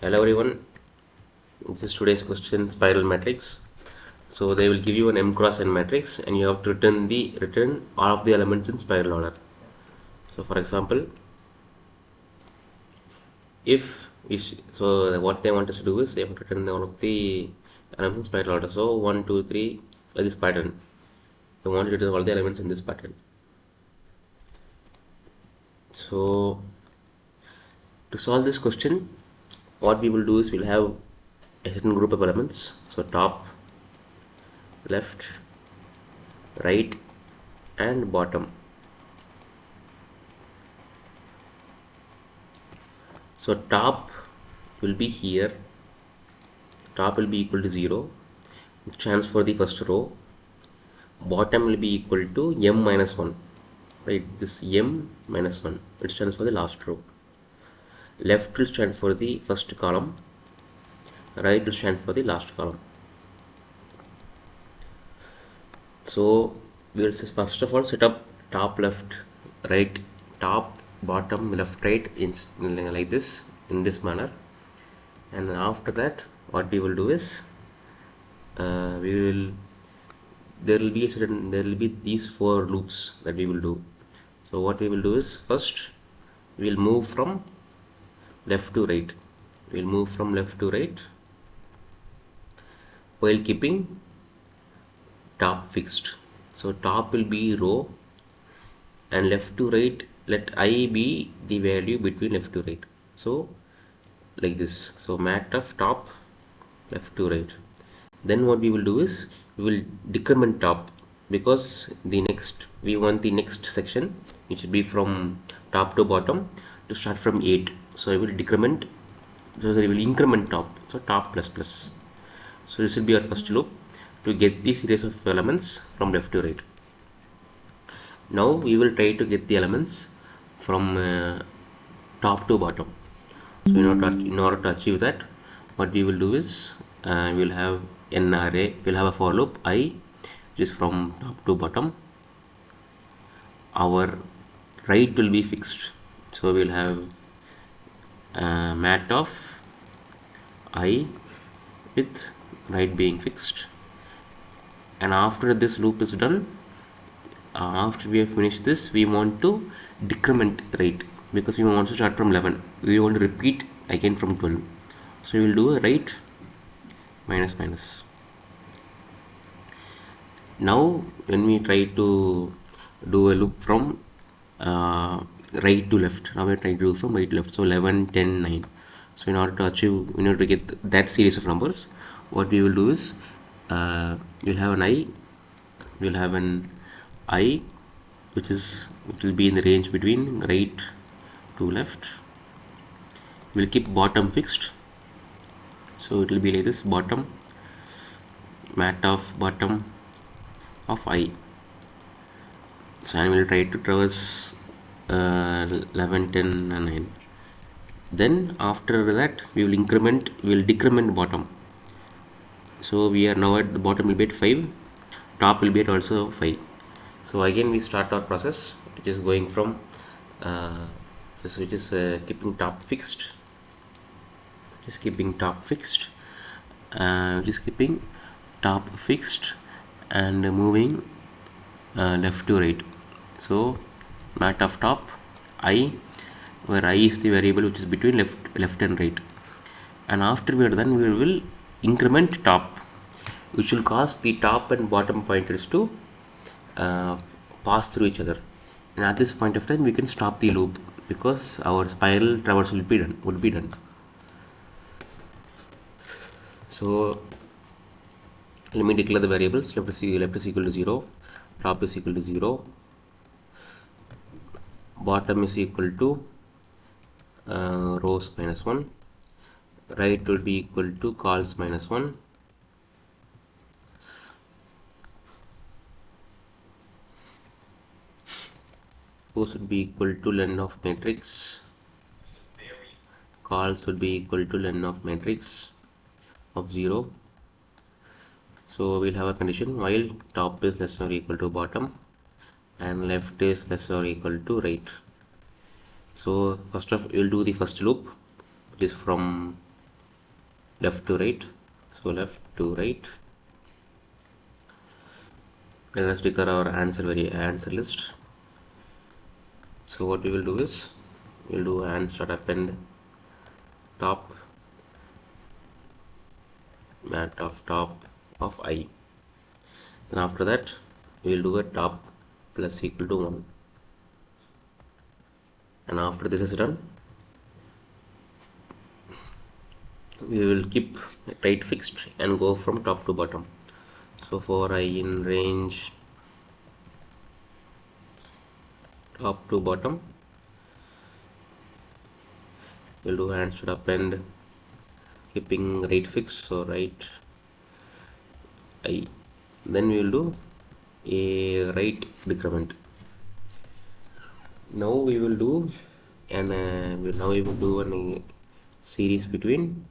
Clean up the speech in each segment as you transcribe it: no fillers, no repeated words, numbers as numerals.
Hello everyone, this is today's question spiral matrix. So they will give you an m cross n matrix and you have to return all of the elements in spiral order. So for example, if so what they want us to do is they want to return all of the elements in spiral order. So 1, 2, 3 like this pattern. They want to return all the elements in this pattern. So to solve this question, what we will do is we'll have a certain group of elements. So top, left, right and bottom. So top will be here, top will be equal to 0, it stands for the first row. Bottom will be equal to m minus 1, right? This m minus 1, it stands for the last row. Left will stand for the first column, right will stand for the last column. So we will first of all set up top, left, right, top, bottom, left, right in like this, in this manner. And after that what we will do is there will be these four loops that we will do. So what we will do is first we will move from left to right. We will move from left to right while keeping top fixed. So top will be row and left to right, let I be the value between left to right. So like this. So mat of top, left to right. Then what we will do is we will decrement top, because we want the next section, it should be from top to bottom, to start from 8. So I will decrement, so I will increment top, so top plus plus. So this will be our first loop to get the series of elements from left to right. Now we will try to get the elements from top to bottom. So in order to achieve that, what we will do is we will have an array, we will have a for loop I, which is from top to bottom. Our right will be fixed, so we will have mat of I with right being fixed. And after this loop is done, after we have finished this, we want to decrement right, because we want to start from 11, we want to repeat again from 12. So we will do a right minus minus. Now when we try to do a loop from right to left, now we are trying to do from right to left, so 11, 10, 9. So in order to get that series of numbers, what we will do is we'll have an I which will be in the range between right to left. We'll keep bottom fixed, so it will be like this: bottom, mat of bottom of I. So I will try to traverse 11, 10 and 9. Then after that we will decrement bottom. So we are now at the bottom will be at 5, top will be at also 5. So again we start our process, which is going from keeping top fixed, just keeping top fixed, and moving left to right. So mat of top I, where I is the variable which is between left and right. And after we are done, we will increment top, which will cause the top and bottom pointers to pass through each other. And at this point of time we can stop the loop, because our spiral traversal would be done. So let me declare the variables. Left is equal to 0, top is equal to 0, bottom is equal to rows minus 1, right will be equal to cols minus 1, rows would be equal to len of matrix, cols would be equal to len of matrix of 0. So we'll have a condition while top is less or equal to bottom and left is less or equal to right. So first of we'll do the first loop, which is from left to right. So left to right. Let us declare our answer list. So what we will do is we'll do and start append top mat of top of I. Then after that we will do a top plus equal to 1. And after this is done, we will keep right fixed and go from top to bottom. So for I in range top to bottom, we'll do and should append keeping right fixed. So right I. Then we will do a right decrement. Now we will do and now we will do a series between.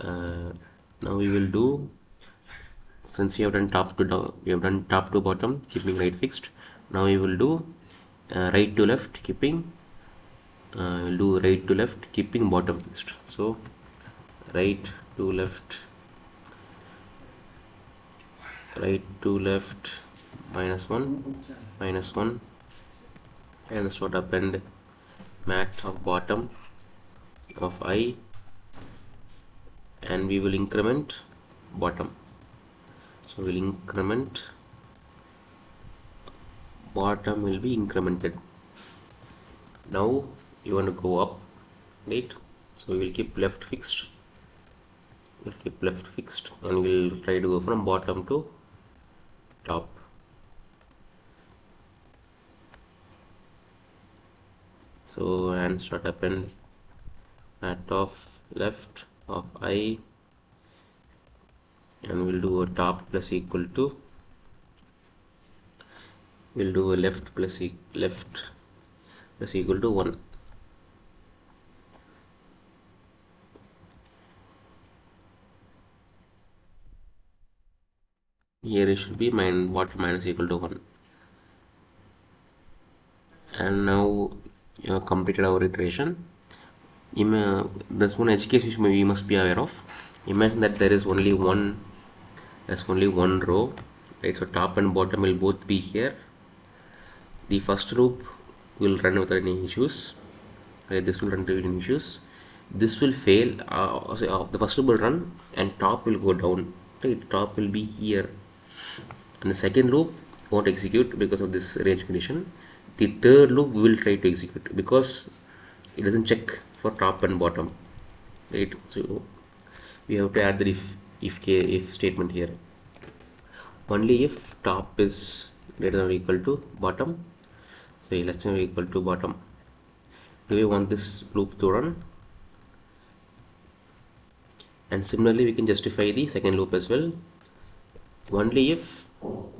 Now we will do, since we have done top to down, we have done top to bottom keeping right fixed. Now we will do right to left keeping we'll do right to left keeping bottom fixed. So right to left, right to left minus 1 and sort of append mat of bottom of I, and we will increment bottom. So we'll increment bottom will be incremented. Now you want to go up, right? So we will keep left fixed, and we'll try to go from bottom to top. So and start append mat of left of I, and we'll do a top plus equal to, we'll do a left plus equal to 1. Here it should be what minus equal to 1. And now you have completed our iteration. This one education we must be aware of. Imagine that there is only one, there's only one row, right? So top and bottom will both be here. The first loop will run without any issues, right? This will run without any issues. This will fail. The first loop will run and top will go down, right? Top will be here, and the second loop won't execute because of this range condition. The third loop we will try to execute because it doesn't check for top and bottom, right? So we have to add the if statement here. Only if top is greater than or equal to bottom, so less than or equal to bottom, do we want this loop to run. And similarly we can justify the second loop as well. Only if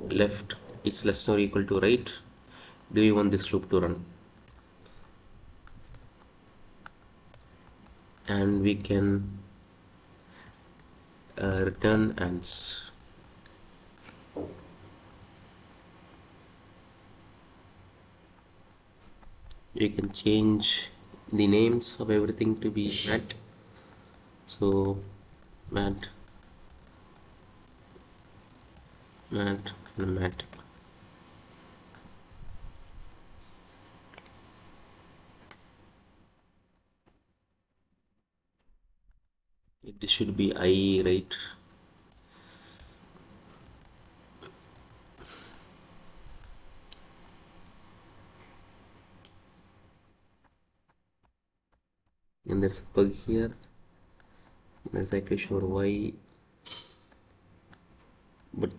left is less than or equal to right, do we want this loop to run. And we can return ans. We can change the names of everything to be mat. So mat and mat. It should be I, right? And there's a bug here. I'm not exactly sure why, but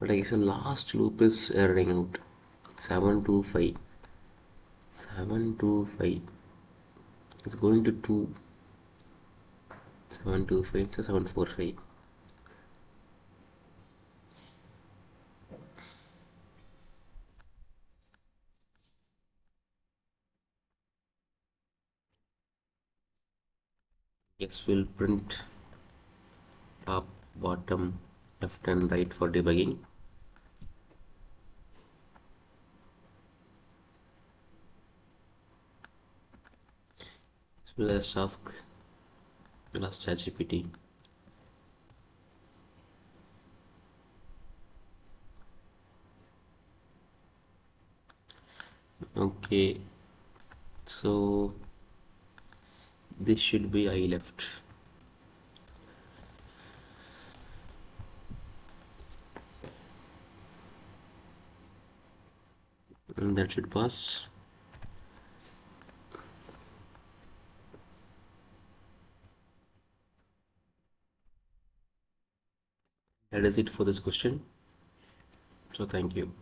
I guess the last loop is erroring out. 725. 725. It's going to 2. 725, so 745. Yes, we'll print top, bottom, left and right for debugging. Let's ask ChatGPT. Okay, so this should be I left. And that should pass. That is it for this question. So thank you.